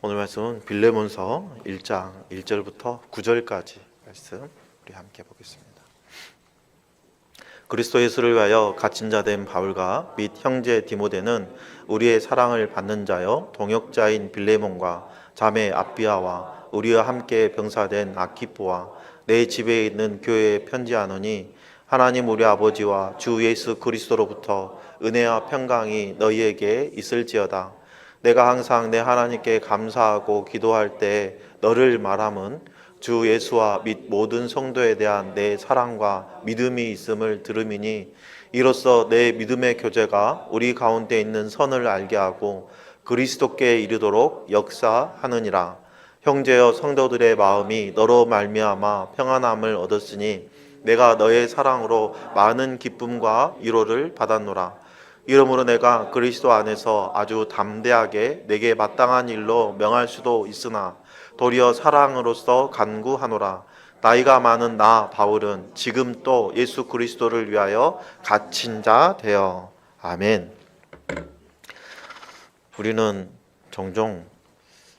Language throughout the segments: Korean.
오늘 말씀은 빌레몬서 1장 1절부터 9절까지 말씀 우리 함께 보겠습니다. 그리스도 예수를 위하여 갇힌 자 된 바울과 및 형제 디모데는 우리의 사랑을 받는 자여 동역자인 빌레몬과 자매 아비아와 우리와 함께 병사된 아키포와 내 집에 있는 교회에 편지하노니 하나님 우리 아버지와 주 예수 그리스도로부터 은혜와 평강이 너희에게 있을지어다. 내가 항상 내 하나님께 감사하고 기도할 때 너를 말함은 주 예수와 및 모든 성도에 대한 내 사랑과 믿음이 있음을 들음이니 이로써 내 믿음의 교제가 우리 가운데 있는 선을 알게 하고 그리스도께 이르도록 역사하느니라. 형제여 성도들의 마음이 너로 말미암아 평안함을 얻었으니 내가 너의 사랑으로 많은 기쁨과 위로를 받았노라. 이러므로 내가 그리스도 안에서 아주 담대하게 내게 마땅한 일로 명할 수도 있으나 도리어 사랑으로서 간구하노라. 나이가 많은 나 바울은 지금 또 예수 그리스도를 위하여 갇힌 자 되어. 아멘. 우리는 종종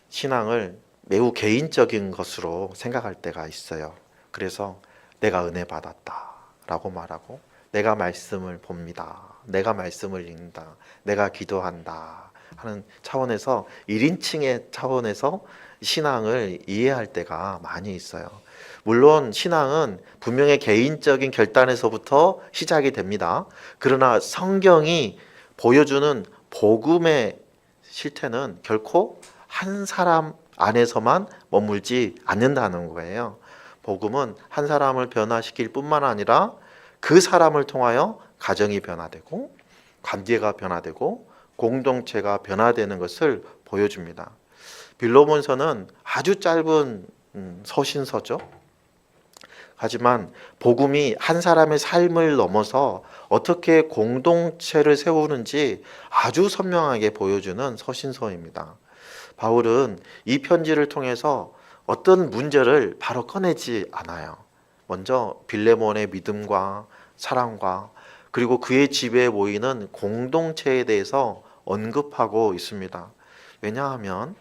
신앙을 매우 개인적인 것으로 생각할 때가 있어요. 그래서 내가 은혜 받았다 라고 말하고, 내가 말씀을 봅니다, 내가 말씀을 읽는다, 내가 기도한다 하는 차원에서 1인칭의 차원에서 신앙을 이해할 때가 많이 있어요. 물론 신앙은 분명히 개인적인 결단에서부터 시작이 됩니다. 그러나 성경이 보여주는 복음의 실태는 결코 한 사람 안에서만 머물지 않는다는 거예요. 복음은 한 사람을 변화시킬 뿐만 아니라 그 사람을 통하여 가정이 변화되고 관계가 변화되고 공동체가 변화되는 것을 보여줍니다. 빌레몬서는 아주 짧은 서신서죠. 하지만 복음이 한 사람의 삶을 넘어서 어떻게 공동체를 세우는지 아주 선명하게 보여주는 서신서입니다. 바울은 이 편지를 통해서 어떤 문제를 바로 꺼내지 않아요. 먼저 빌레몬의 믿음과 사랑과 그리고 그의 집에 모이는 공동체에 대해서 언급하고 있습니다. 왜냐하면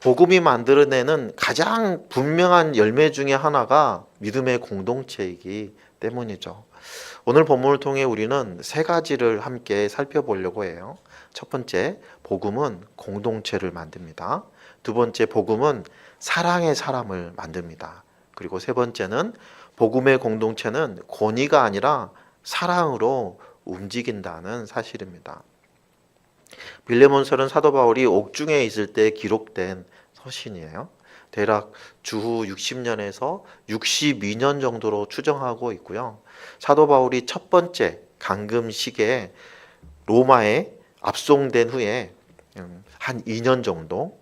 복음이 만들어내는 가장 분명한 열매 중에 하나가 믿음의 공동체이기 때문이죠. 오늘 본문을 통해 우리는 세 가지를 함께 살펴보려고 해요. 첫 번째, 복음은 공동체를 만듭니다. 두 번째, 복음은 사랑의 사람을 만듭니다. 그리고 세 번째는 복음의 공동체는 권위가 아니라 사랑으로 움직인다는 사실입니다. 빌레몬서는 사도 바울이 옥중에 있을 때 기록된 서신이에요. 대략 주후 60년에서 62년 정도로 추정하고 있고요. 사도 바울이 첫 번째 감금 시기에 로마에 압송된 후에 한 2년 정도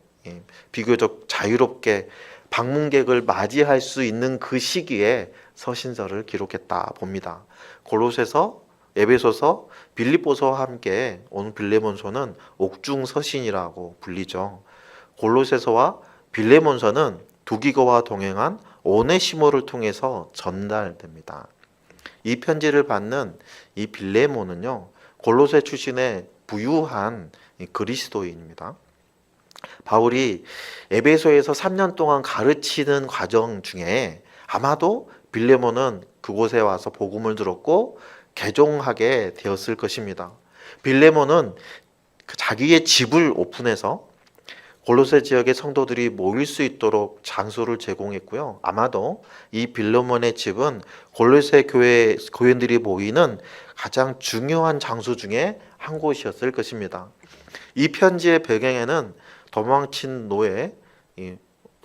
비교적 자유롭게 방문객을 맞이할 수 있는 그 시기에 서신서를 기록했다 봅니다. 골로새서, 에베소서, 빌립보서와 함께 온 빌레몬서는 옥중 서신이라고 불리죠. 골로새서와 빌레몬서는 두기고와 동행한 오네시모를 통해서 전달됩니다. 이 편지를 받는 이 빌레몬은요, 골로새 출신의 부유한 그리스도인입니다. 바울이 에베소에서 3년 동안 가르치는 과정 중에 아마도 빌레몬은 그곳에 와서 복음을 들었고 개종하게 되었을 것입니다. 빌레몬은 자기의 집을 오픈해서 골로새 지역의 성도들이 모일 수 있도록 장소를 제공했고요. 아마도 이 빌레몬의 집은 골로새 교인들이 모이는 가장 중요한 장소 중에 한 곳이었을 것입니다. 이 편지의 배경에는 도망친 노예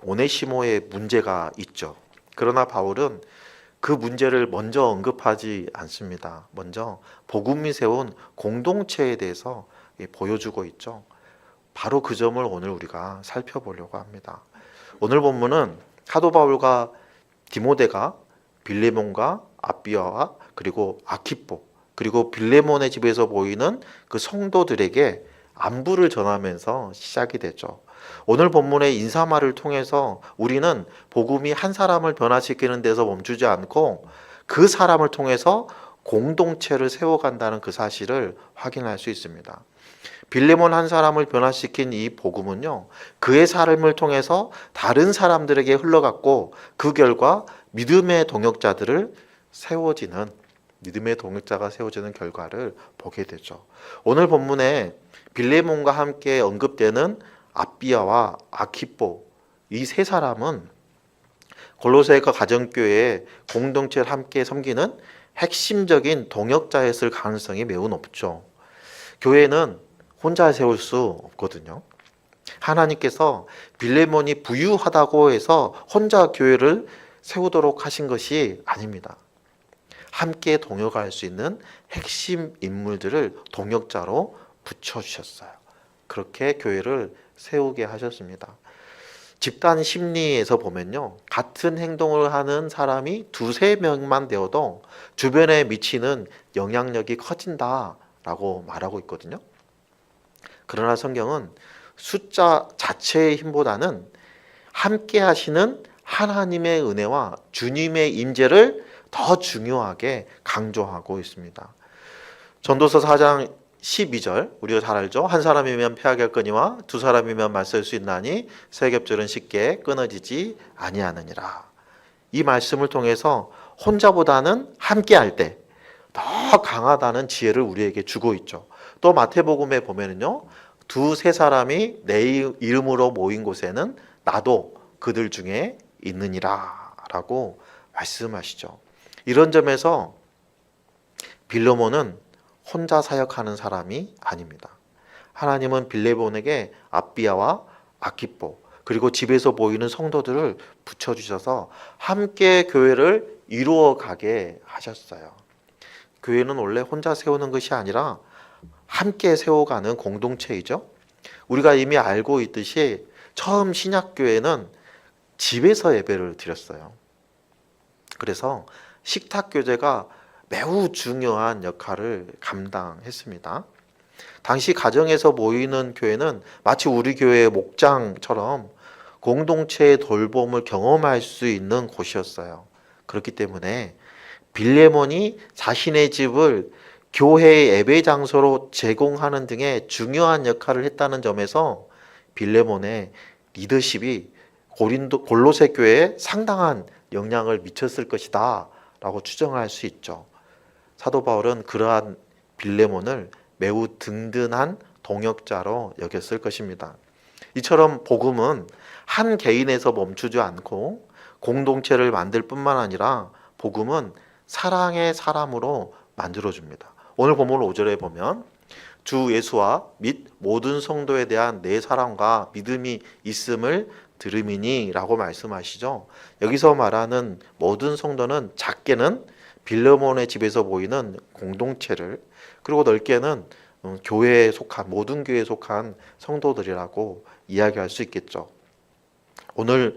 오네시모의 문제가 있죠. 그러나 바울은 그 문제를 먼저 언급하지 않습니다. 먼저 복음이 세운 공동체에 대해서 보여주고 있죠. 바로 그 점을 오늘 우리가 살펴보려고 합니다. 오늘 본문은 사도 바울과 디모데가 빌레몬과 아비아와 그리고 아키포 그리고 빌레몬의 집에서 보이는 그 성도들에게 안부를 전하면서 시작이 되죠. 오늘 본문의 인사말을 통해서 우리는 복음이 한 사람을 변화시키는 데서 멈추지 않고 그 사람을 통해서 공동체를 세워간다는 그 사실을 확인할 수 있습니다. 빌레몬 한 사람을 변화시킨 이 복음은요, 그의 삶을 통해서 다른 사람들에게 흘러갔고 그 결과 믿음의 동역자가 세워지는 결과를 보게 되죠. 오늘 본문에 빌레몬과 함께 언급되는 아비아와 아키포, 이 세 사람은 골로새가 가정교회의 공동체를 함께 섬기는 핵심적인 동역자였을 가능성이 매우 높죠. 교회는 혼자 세울 수 없거든요. 하나님께서 빌레몬이 부유하다고 해서 혼자 교회를 세우도록 하신 것이 아닙니다. 함께 동역할 수 있는 핵심 인물들을 동역자로 붙여주셨어요. 그렇게 교회를 세우게 하셨습니다. 집단 심리에서 보면요, 같은 행동을 하는 사람이 두세 명만 되어도 주변에 미치는 영향력이 커진다라고 말하고 있거든요. 그러나 성경은 숫자 자체의 힘보다는 함께 하시는 하나님의 은혜와 주님의 임재를 더 중요하게 강조하고 있습니다. 전도서 4장 12절, 우리가 잘 알죠? 한 사람이면 패하겠거니와 두 사람이면 맞설 수 있나니 세 겹줄은 쉽게 끊어지지 아니하느니라. 이 말씀을 통해서 혼자보다는 함께 할 때 더 강하다는 지혜를 우리에게 주고 있죠. 또 마태복음에 보면은요, 두세 사람이 내 이름으로 모인 곳에는 나도 그들 중에 있느니라 라고 말씀하시죠. 이런 점에서 빌레몬은 혼자 사역하는 사람이 아닙니다. 하나님은 빌레몬에게 아비아와 아키포, 그리고 집에서 모이는 성도들을 붙여주셔서 함께 교회를 이루어가게 하셨어요. 교회는 원래 혼자 세우는 것이 아니라 함께 세워가는 공동체이죠. 우리가 이미 알고 있듯이 처음 신약교회는 집에서 예배를 드렸어요. 그래서 식탁교제가 매우 중요한 역할을 감당했습니다. 당시 가정에서 모이는 교회는 마치 우리 교회의 목장처럼 공동체의 돌봄을 경험할 수 있는 곳이었어요. 그렇기 때문에 빌레몬이 자신의 집을 교회의 예배 장소로 제공하는 등의 중요한 역할을 했다는 점에서 빌레몬의 리더십이 골로새 교회에 상당한 영향을 미쳤을 것이다 라고 추정할 수 있죠. 사도 바울은 그러한 빌레몬을 매우 든든한 동역자로 여겼을 것입니다. 이처럼 복음은 한 개인에서 멈추지 않고 공동체를 만들 뿐만 아니라 복음은 사랑의 사람으로 만들어줍니다. 오늘 본문 5절에 보면 주 예수와 및 모든 성도에 대한 내 사랑과 믿음이 있음을 들음이니 라고 말씀하시죠. 여기서 말하는 모든 성도는 작게는 빌레몬의 집에서 모이는 공동체를, 그리고 넓게는 교회에 속한, 모든 교회에 속한 성도들이라고 이야기할 수 있겠죠. 오늘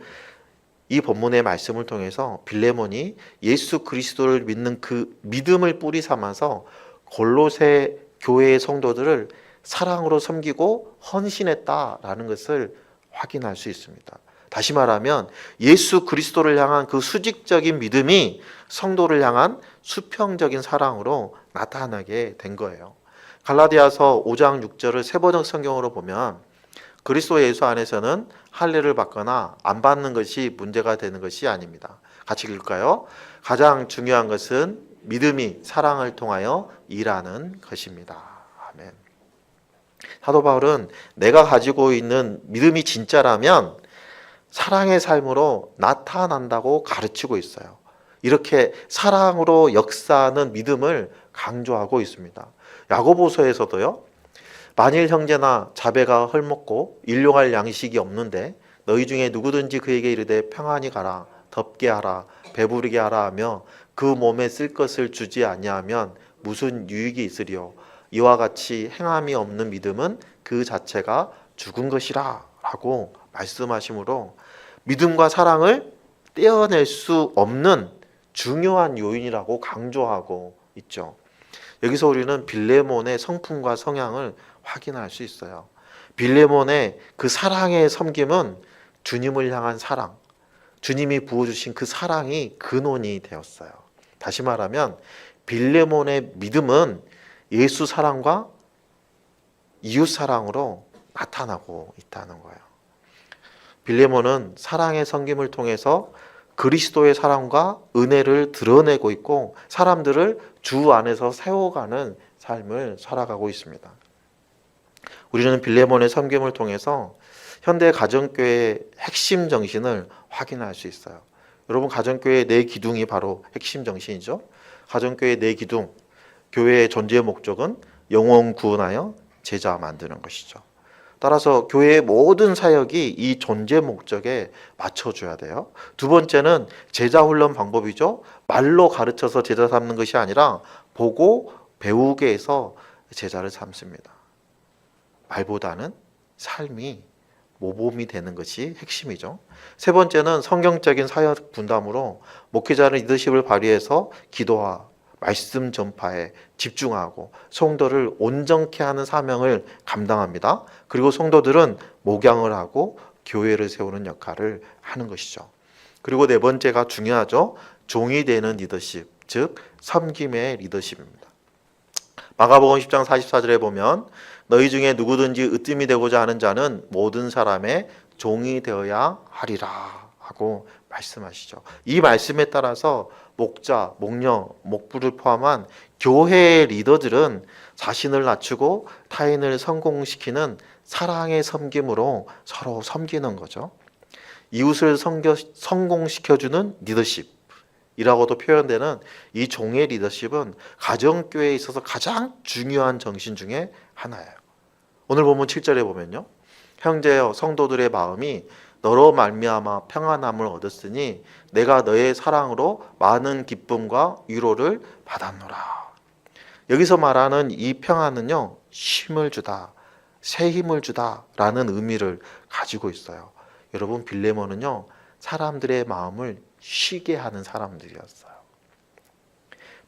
이 본문의 말씀을 통해서 빌레몬이 예수 그리스도를 믿는 그 믿음을 뿌리 삼아서 골로새 교회의 성도들을 사랑으로 섬기고 헌신했다라는 것을 확인할 수 있습니다. 다시 말하면 예수 그리스도를 향한 그 수직적인 믿음이 성도를 향한 수평적인 사랑으로 나타나게 된 거예요. 갈라디아서 5장 6절을 세번역 성경으로 보면 그리스도 예수 안에서는 할례를 받거나 안 받는 것이 문제가 되는 것이 아닙니다. 같이 읽을까요? 가장 중요한 것은 믿음이 사랑을 통하여 일하는 것입니다. 아멘. 사도 바울은 내가 가지고 있는 믿음이 진짜라면 사랑의 삶으로 나타난다고 가르치고 있어요. 이렇게 사랑으로 역사하는 믿음을 강조하고 있습니다. 야고보서에서도요, 만일 형제나 자매가 헐먹고 일용할 양식이 없는데 너희 중에 누구든지 그에게 이르되 평안히 가라, 덥게 하라, 배부르게 하라 하며 그 몸에 쓸 것을 주지 아니하면 무슨 유익이 있으리요. 이와 같이 행함이 없는 믿음은 그 자체가 죽은 것이라 라고 말씀하시므로 믿음과 사랑을 떼어낼 수 없는 중요한 요인이라고 강조하고 있죠. 여기서 우리는 빌레몬의 성품과 성향을 확인할 수 있어요. 빌레몬의 그 사랑의 섬김은 주님을 향한 사랑, 주님이 부어주신 그 사랑이 근원이 되었어요. 다시 말하면 빌레몬의 믿음은 예수 사랑과 이웃 사랑으로 나타나고 있다는 거예요. 빌레몬은 사랑의 섬김을 통해서 그리스도의 사랑과 은혜를 드러내고 있고 사람들을 주 안에서 세워가는 삶을 살아가고 있습니다. 우리는 빌레몬의 섬김을 통해서 현대 가정교회의 핵심 정신을 확인할 수 있어요. 여러분, 가정교회의 네 기둥이 바로 핵심 정신이죠. 가정교회의 네 기둥, 교회의 존재 목적은 영혼 구원하여 제자 만드는 것이죠. 따라서 교회의 모든 사역이 이 존재 목적에 맞춰줘야 돼요. 두 번째는 제자 훈련 방법이죠. 말로 가르쳐서 제자 삼는 것이 아니라 보고 배우게 해서 제자를 삼습니다. 말보다는 삶이 모범이 되는 것이 핵심이죠. 세 번째는 성경적인 사역 분담으로 목회자는 리더십을 발휘해서 기도와 말씀 전파에 집중하고 성도를 온전케 하는 사명을 감당합니다. 그리고 성도들은 목양을 하고 교회를 세우는 역할을 하는 것이죠. 그리고 네 번째가 중요하죠. 종이 되는 리더십, 즉 섬김의 리더십입니다. 마가복음 10장 44절에 보면 너희 중에 누구든지 으뜸이 되고자 하는 자는 모든 사람의 종이 되어야 하리라 하고 말씀하시죠. 이 말씀에 따라서 목자, 목녀, 목부를 포함한 교회의 리더들은 자신을 낮추고 타인을 성공시키는 사랑의 섬김으로 서로 섬기는 거죠. 이웃을 성공시켜주는 리더십이라고도 표현되는 이 종의 리더십은 가정교회에 있어서 가장 중요한 정신 중에 하나예요. 오늘 본문 7절에 보면요, 형제여 성도들의 마음이 너로 말미암아 평안함을 얻었으니 내가 너의 사랑으로 많은 기쁨과 위로를 받았노라. 여기서 말하는 이 평안은요, 힘을 주다, 새 힘을 주다라는 의미를 가지고 있어요. 여러분, 빌레몬은요, 사람들의 마음을 쉬게 하는 사람들이었어요.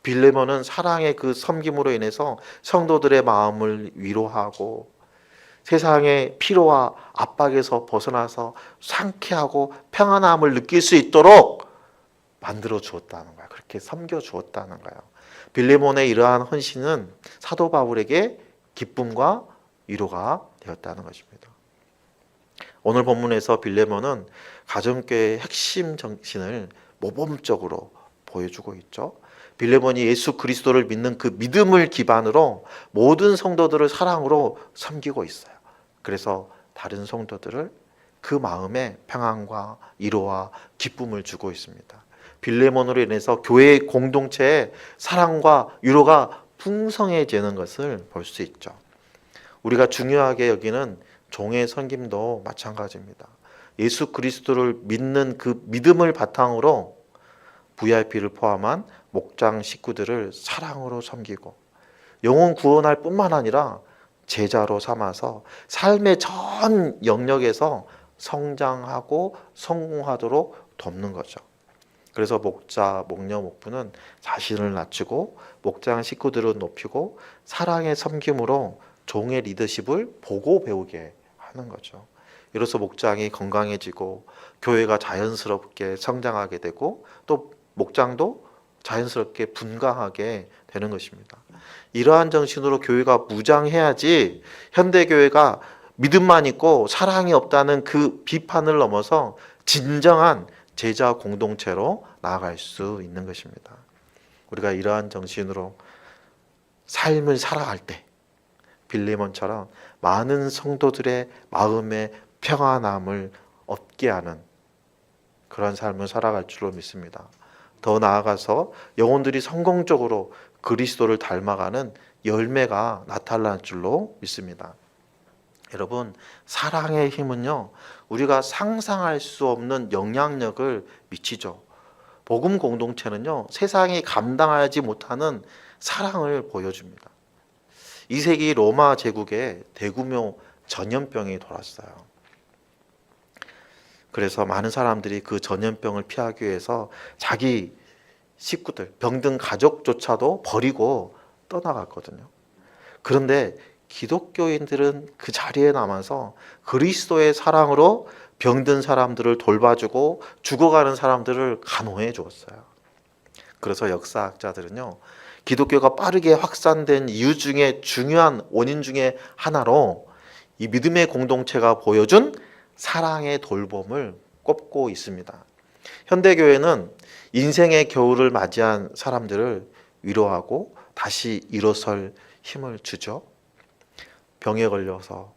빌레몬은 사랑의 그 섬김으로 인해서 성도들의 마음을 위로하고 세상의 피로와 압박에서 벗어나서 상쾌하고 평안함을 느낄 수 있도록 만들어 주었다는 거야. 그렇게 섬겨 주었다는 거예요. 빌레몬의 이러한 헌신은 사도 바울에게 기쁨과 위로가 되었다는 것입니다. 오늘 본문에서 빌레몬은 가정교회의 핵심 정신을 모범적으로 보여주고 있죠. 빌레몬이 예수 그리스도를 믿는 그 믿음을 기반으로 모든 성도들을 사랑으로 섬기고 있어요. 그래서 다른 성도들을 그 마음에 평안과 위로와 기쁨을 주고 있습니다. 빌레몬으로 인해서 교회의 공동체에 사랑과 위로가 풍성해지는 것을 볼 수 있죠. 우리가 중요하게 여기는 종의 섬김도 마찬가지입니다. 예수 그리스도를 믿는 그 믿음을 바탕으로 VIP를 포함한 목장 식구들을 사랑으로 섬기고 영혼 구원할 뿐만 아니라 제자로 삼아서 삶의 전 영역에서 성장하고 성공하도록 돕는 거죠. 그래서 목자, 목녀, 목부는 자신을 낮추고 목장 식구들을 높이고 사랑의 섬김으로 종의 리더십을 보고 배우게 하는 거죠. 이로써 목장이 건강해지고 교회가 자연스럽게 성장하게 되고 또 목장도 자연스럽게 분강하게 되는 것입니다. 이러한 정신으로 교회가 무장해야지 현대교회가 믿음만 있고 사랑이 없다는 그 비판을 넘어서 진정한 제자 공동체로 나아갈 수 있는 것입니다. 우리가 이러한 정신으로 삶을 살아갈 때 빌레몬처럼 많은 성도들의 마음의 평안함을 얻게 하는 그런 삶을 살아갈 줄로 믿습니다. 더 나아가서 영혼들이 성공적으로 그리스도를 닮아가는 열매가 나타날 줄로 믿습니다. 여러분, 사랑의 힘은요, 우리가 상상할 수 없는 영향력을 미치죠. 복음 공동체는요, 세상이 감당하지 못하는 사랑을 보여줍니다. 2세기 로마 제국에 대규모 전염병이 돌았어요. 그래서 많은 사람들이 그 전염병을 피하기 위해서 자기 식구들, 병든 가족조차도 버리고 떠나갔거든요. 그런데 기독교인들은 그 자리에 남아서 그리스도의 사랑으로 병든 사람들을 돌봐주고 죽어가는 사람들을 간호해 주었어요. 그래서 역사학자들은요, 기독교가 빠르게 확산된 이유 중에 중요한 원인 중에 하나로 이 믿음의 공동체가 보여준 사랑의 돌봄을 꼽고 있습니다. 현대교회는 인생의 겨울을 맞이한 사람들을 위로하고 다시 일어설 힘을 주죠. 병에 걸려서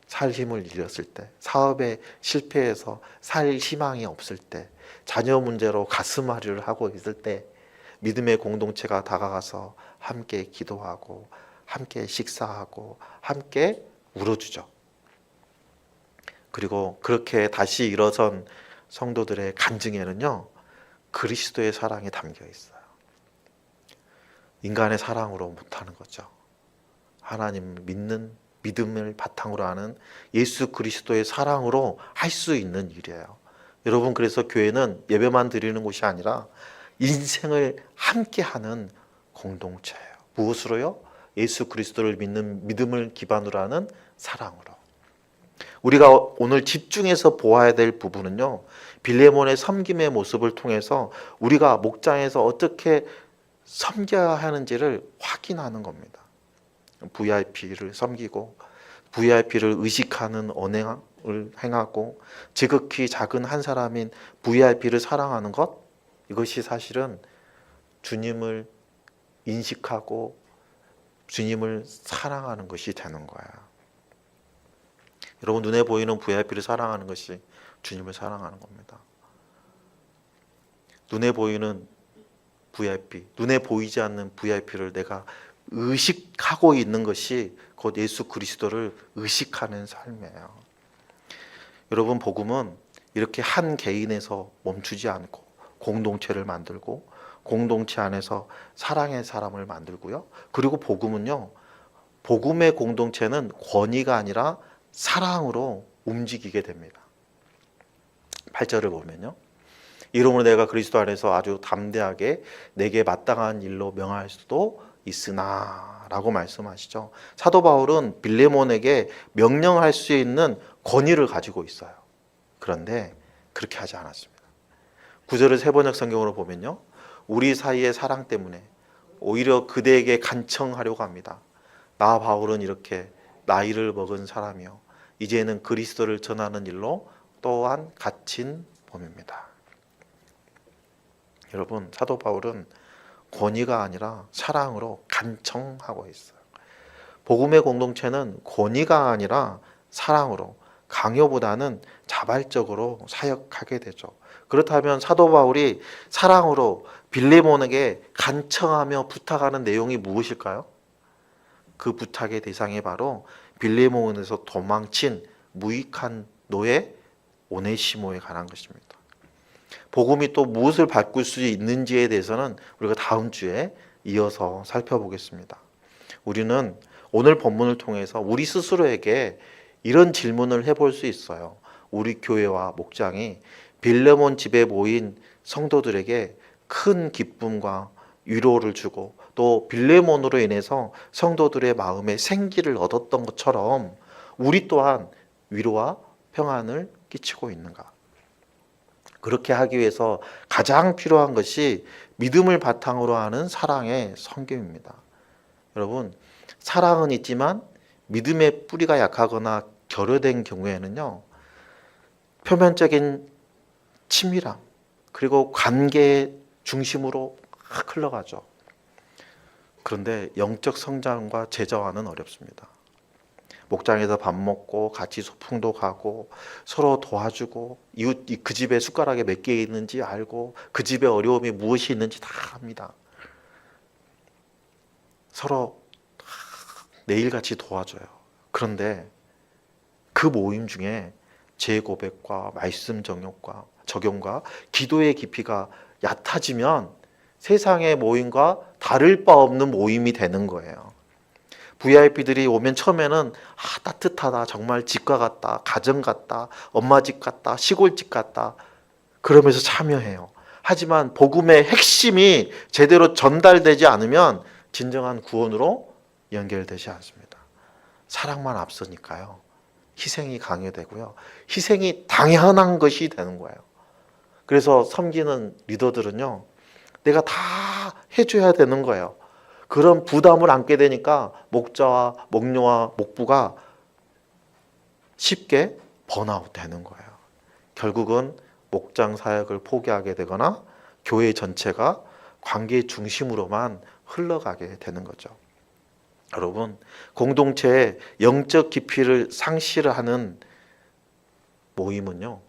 살 힘을 잃었을 때, 사업에 실패해서 살 희망이 없을 때, 자녀 문제로 가슴앓이를 하고 있을 때 믿음의 공동체가 다가가서 함께 기도하고 함께 식사하고 함께 울어주죠. 그리고 그렇게 다시 일어선 성도들의 간증에는요, 그리스도의 사랑이 담겨 있어요. 인간의 사랑으로 못하는 거죠. 하나님을 믿는 믿음을 바탕으로 하는 예수 그리스도의 사랑으로 할 수 있는 일이에요. 여러분, 그래서 교회는 예배만 드리는 곳이 아니라 인생을 함께하는 공동체예요. 무엇으로요? 예수 그리스도를 믿는 믿음을 기반으로 하는 사랑으로. 우리가 오늘 집중해서 보아야 될 부분은요, 빌레몬의 섬김의 모습을 통해서 우리가 목장에서 어떻게 섬겨야 하는지를 확인하는 겁니다. VIP를 섬기고 VIP를 의식하는 언행을 행하고 지극히 작은 한 사람인 VIP를 사랑하는 것, 이것이 사실은 주님을 인식하고 주님을 사랑하는 것이 되는 거야. 여러분, 눈에 보이는 VIP를 사랑하는 것이 주님을 사랑하는 겁니다. 눈에 보이는 VIP, 눈에 보이지 않는 VIP를 내가 의식하고 있는 것이 곧 예수 그리스도를 의식하는 삶이에요. 여러분, 복음은 이렇게 한 개인에서 멈추지 않고 공동체를 만들고 공동체 안에서 사랑의 사람을 만들고요. 그리고 복음은요, 복음의 공동체는 권위가 아니라 사랑으로 움직이게 됩니다. 8절을 보면요, 이러므로 내가 그리스도 안에서 아주 담대하게 내게 마땅한 일로 명할 수도 있으나 라고 말씀하시죠. 사도 바울은 빌레몬에게 명령할 수 있는 권위를 가지고 있어요. 그런데 그렇게 하지 않았습니다. 9절을 세번역 성경으로 보면요, 우리 사이의 사랑 때문에 오히려 그대에게 간청하려고 합니다. 나 바울은 이렇게 나이를 먹은 사람이요, 이제는 그리스도를 전하는 일로 또한 갇힌 몸입니다. 여러분, 사도 바울은 권위가 아니라 사랑으로 간청하고 있어요. 복음의 공동체는 권위가 아니라 사랑으로, 강요보다는 자발적으로 사역하게 되죠. 그렇다면 사도 바울이 사랑으로 빌레몬에게 간청하며 부탁하는 내용이 무엇일까요? 그 부탁의 대상이 바로 빌레몬에서 도망친 무익한 노예 오네시모에 관한 것입니다. 복음이 또 무엇을 바꿀 수 있는지에 대해서는 우리가 다음 주에 이어서 살펴보겠습니다. 우리는 오늘 본문을 통해서 우리 스스로에게 이런 질문을 해볼 수 있어요. 우리 교회와 목장이 빌레몬 집에 모인 성도들에게 큰 기쁨과 위로를 주고 또 빌레몬으로 인해서 성도들의 마음에 생기를 얻었던 것처럼 우리 또한 위로와 평안을 끼치고 있는가? 그렇게 하기 위해서 가장 필요한 것이 믿음을 바탕으로 하는 사랑의 섬김입니다. 여러분, 사랑은 있지만 믿음의 뿌리가 약하거나 결여된 경우에는요, 표면적인 친밀함 그리고 관계 중심으로 막 흘러가죠. 그런데 영적 성장과 제자화는 어렵습니다. 목장에서 밥 먹고 같이 소풍도 가고 서로 도와주고 이웃 그 집에 숟가락에 몇 개 있는지 알고 그 집에 어려움이 무엇이 있는지 다 압니다. 서로 매일같이 도와줘요. 그런데 그 모임 중에 제 고백과 말씀 적용과 기도의 깊이가 얕아지면 세상의 모임과 다를 바 없는 모임이 되는 거예요. VIP들이 오면 처음에는 따뜻하다, 정말 집과 같다, 가정 같다, 엄마 집 같다, 시골집 같다 그러면서 참여해요. 하지만 복음의 핵심이 제대로 전달되지 않으면 진정한 구원으로 연결되지 않습니다. 사랑만 앞서니까요, 희생이 강요되고요, 희생이 당연한 것이 되는 거예요. 그래서 섬기는 리더들은요, 내가 다 해줘야 되는 거예요. 그런 부담을 안게 되니까 목자와 목녀와 목부가 쉽게 번아웃 되는 거예요. 결국은 목장 사역을 포기하게 되거나 교회 전체가 관계 중심으로만 흘러가게 되는 거죠. 여러분, 공동체의 영적 깊이를 상실하는 모임은요,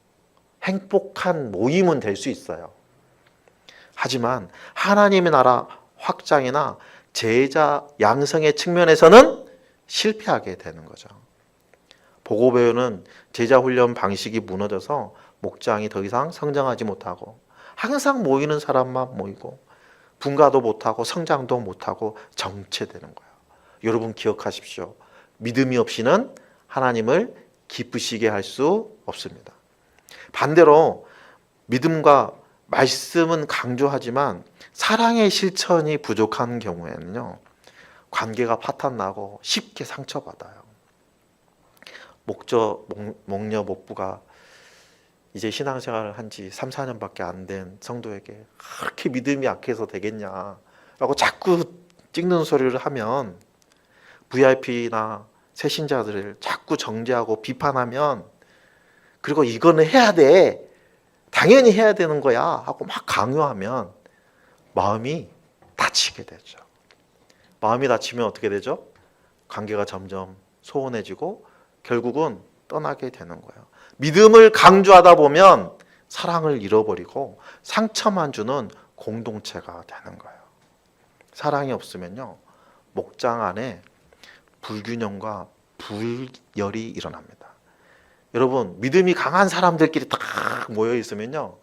행복한 모임은 될 수 있어요. 하지만 하나님의 나라 확장이나 제자 양성의 측면에서는 실패하게 되는 거죠. 보고배우는 제자 훈련 방식이 무너져서 목장이 더 이상 성장하지 못하고 항상 모이는 사람만 모이고 분가도 못하고 성장도 못하고 정체되는 거예요. 여러분 기억하십시오. 믿음이 없이는 하나님을 기쁘시게 할 수 없습니다. 반대로 믿음과 말씀은 강조하지만 사랑의 실천이 부족한 경우에는요, 관계가 파탄나고 쉽게 상처받아요. 목녀, 목부가 이제 신앙생활을 한 지 3, 4년밖에 안 된 성도에게 그렇게 믿음이 약해서 되겠냐라고 자꾸 찍는 소리를 하면, VIP나 새신자들을 자꾸 정죄하고 비판하면, 그리고 이거는 해야 돼, 당연히 해야 되는 거야 하고 막 강요하면 마음이 다치게 되죠. 마음이 다치면 어떻게 되죠? 관계가 점점 소원해지고 결국은 떠나게 되는 거예요. 믿음을 강조하다 보면 사랑을 잃어버리고 상처만 주는 공동체가 되는 거예요. 사랑이 없으면요, 목장 안에 불균형과 불열이 일어납니다. 여러분, 믿음이 강한 사람들끼리 딱 모여 있으면요,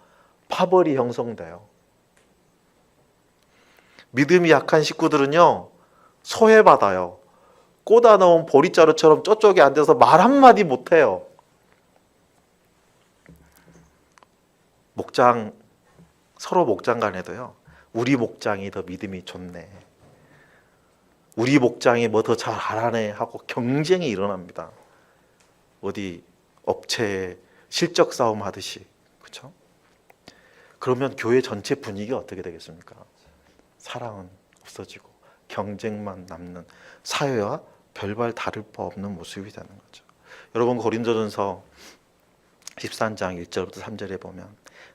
파벌이 형성돼요. 믿음이 약한 식구들은요, 소외받아요. 꽂아 넣은 보리자루처럼 저쪽에 앉아서 말 한마디 못해요. 서로 목장 간에도요, 우리 목장이 더 믿음이 좋네, 우리 목장이 뭐 더 잘 알아내 하고 경쟁이 일어납니다. 어디 업체에 실적 싸움 하듯이. 그렇죠? 그러면 교회 전체 분위기가 어떻게 되겠습니까? 사랑은 없어지고 경쟁만 남는 사회와 별반 다를 바 없는 모습이 되는 거죠. 여러분, 고린도전서 13장 1절부터 3절에 보면,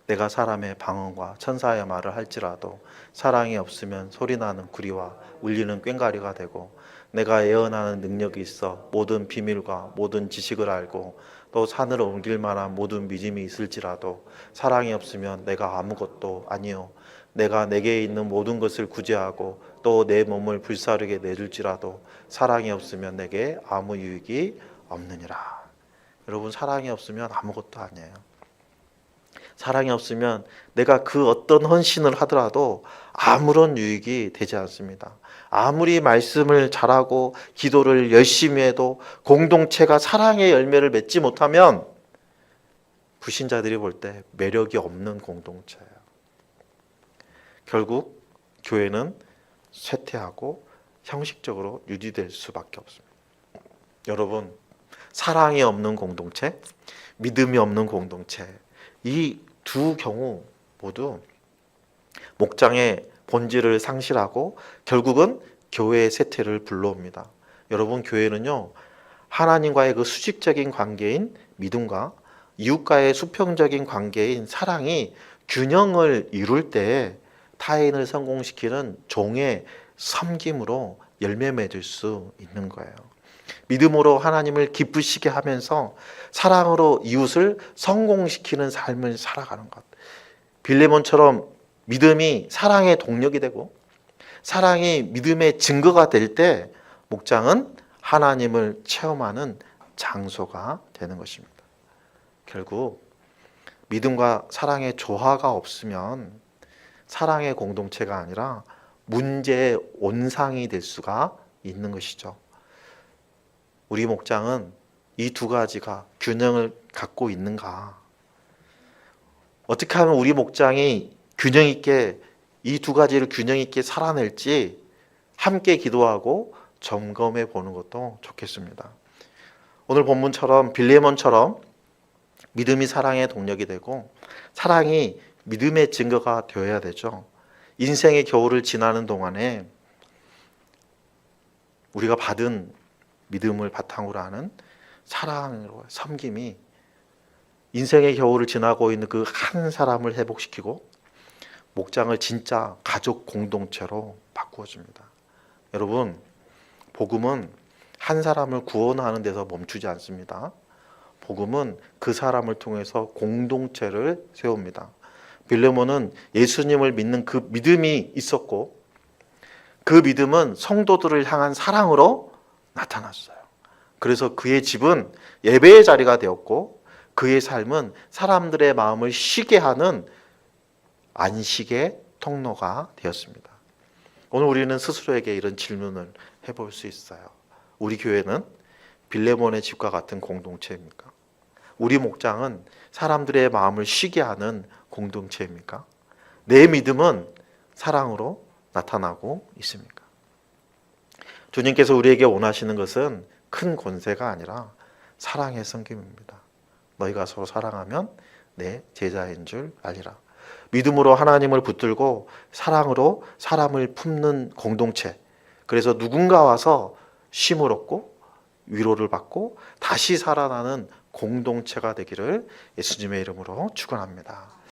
내가 사람의 방언과 천사의 말을 할지라도 사랑이 없으면 소리나는 구리와 울리는 꽹과리가 되고, 내가 예언하는 능력이 있어 모든 비밀과 모든 지식을 알고 또 산을 옮길 만한 모든 믿음이 있을지라도 사랑이 없으면 내가 아무것도 아니요, 내가 내게 있는 모든 것을 구제하고 또 내 몸을 불사르게 내줄지라도 사랑이 없으면 내게 아무 유익이 없느니라. 여러분, 사랑이 없으면 아무것도 아니에요. 사랑이 없으면 내가 그 어떤 헌신을 하더라도 아무런 유익이 되지 않습니다. 아무리 말씀을 잘하고 기도를 열심히 해도 공동체가 사랑의 열매를 맺지 못하면 불신자들이 볼 때 매력이 없는 공동체예요. 결국 교회는 쇠퇴하고 형식적으로 유지될 수밖에 없습니다. 여러분, 사랑이 없는 공동체, 믿음이 없는 공동체, 이 두 경우 모두 목장의 본질을 상실하고 결국은 교회의 쇠퇴를 불러옵니다. 여러분, 교회는요, 하나님과의 그 수직적인 관계인 믿음과 이웃과의 수평적인 관계인 사랑이 균형을 이룰 때 타인을 성공시키는 종의 섬김으로 열매 맺을 수 있는 거예요. 믿음으로 하나님을 기쁘시게 하면서 사랑으로 이웃을 성공시키는 삶을 살아가는 것. 빌레몬처럼 믿음이 사랑의 동력이 되고 사랑이 믿음의 증거가 될 때 목장은 하나님을 체험하는 장소가 되는 것입니다. 결국 믿음과 사랑의 조화가 없으면 사랑의 공동체가 아니라 문제의 온상이 될 수가 있는 것이죠. 우리 목장은 이 두 가지가 균형을 갖고 있는가? 어떻게 하면 우리 목장이 균형 있게 이 두 가지를 균형 있게 살아낼지 함께 기도하고 점검해 보는 것도 좋겠습니다. 오늘 본문처럼 빌레몬처럼 믿음이 사랑의 동력이 되고 사랑이 믿음의 증거가 되어야 되죠. 인생의 겨울을 지나는 동안에 우리가 받은 믿음을 바탕으로 하는 사랑으로 섬김이 인생의 겨울을 지나고 있는 그 한 사람을 회복시키고 목장을 진짜 가족 공동체로 바꾸어 줍니다. 여러분, 복음은 한 사람을 구원하는 데서 멈추지 않습니다. 복음은 그 사람을 통해서 공동체를 세웁니다. 빌레몬은 예수님을 믿는 그 믿음이 있었고 그 믿음은 성도들을 향한 사랑으로 나타났어요. 그래서 그의 집은 예배의 자리가 되었고 그의 삶은 사람들의 마음을 쉬게 하는 안식의 통로가 되었습니다. 오늘 우리는 스스로에게 이런 질문을 해볼 수 있어요. 우리 교회는 빌레몬의 집과 같은 공동체입니까? 우리 목장은 사람들의 마음을 쉬게 하는 공동체입니까? 내 믿음은 사랑으로 나타나고 있습니까? 주님께서 우리에게 원하시는 것은 큰 권세가 아니라 사랑의 섬김입니다. 너희가 서로 사랑하면 내 제자인 줄 알리라. 믿음으로 하나님을 붙들고 사랑으로 사람을 품는 공동체. 그래서 누군가 와서 쉼을 얻고 위로를 받고 다시 살아나는 공동체가 되기를 예수님의 이름으로 축원합니다.